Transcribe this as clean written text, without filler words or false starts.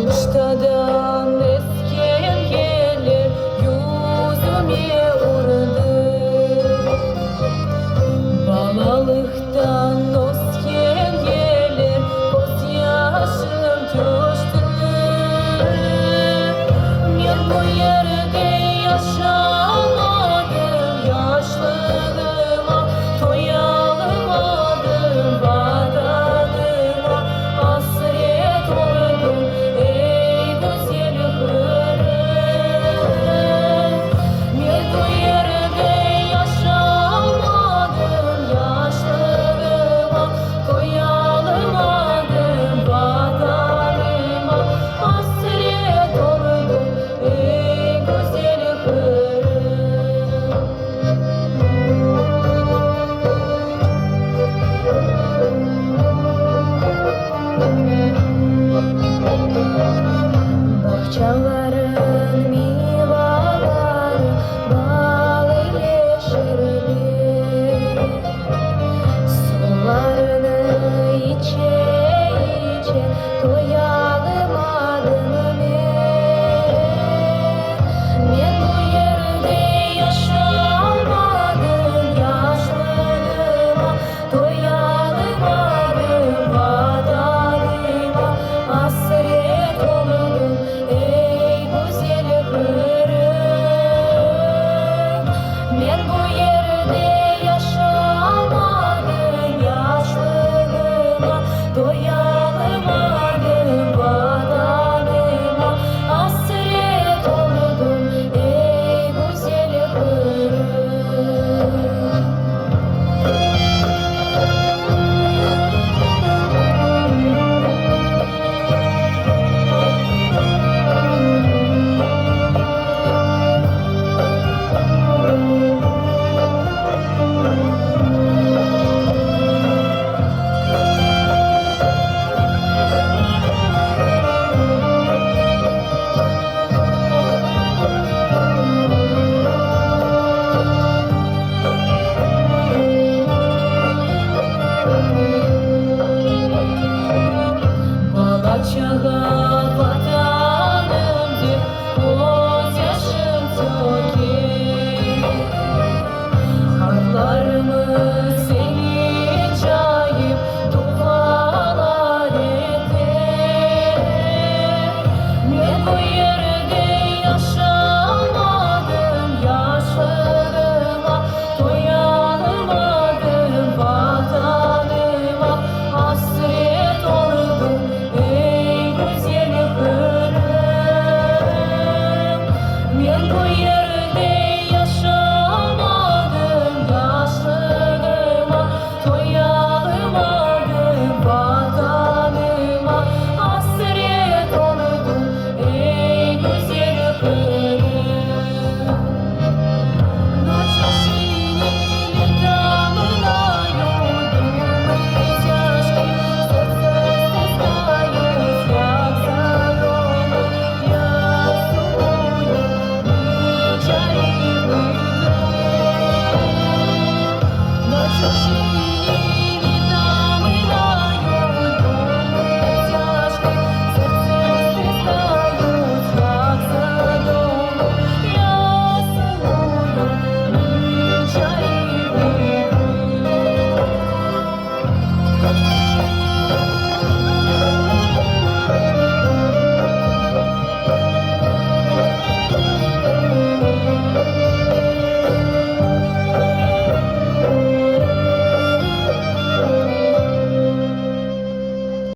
Alıştadan esken gelir yüzüme vurdu. Balalıktan dostken gelir göz yaşım düştü. Ben bu yerde yaşamadım, yaşlılığıma doyalamadım, vatanıma hasret oldum. Bahçelerin meyveleri bal ile şirinli, sularını içe içe doyalamadım ben bu yerde yaşamadım, yaşlılığıma doyalamadım, vatanıma hasret oldum. Ben bu yerde yaşamadım, yaşlılığıma doyalamadım, vatanıma hasret oldum ey güzel kırım. Balaçağa vatanımdı, göz yaşım töker. Harplarımı seni çayıp dualar eder. Ben bu yerde yaşamadım, yaşlarıma doyalamadım, vatanıma hasret oldum ey güzel kırım. Ben bu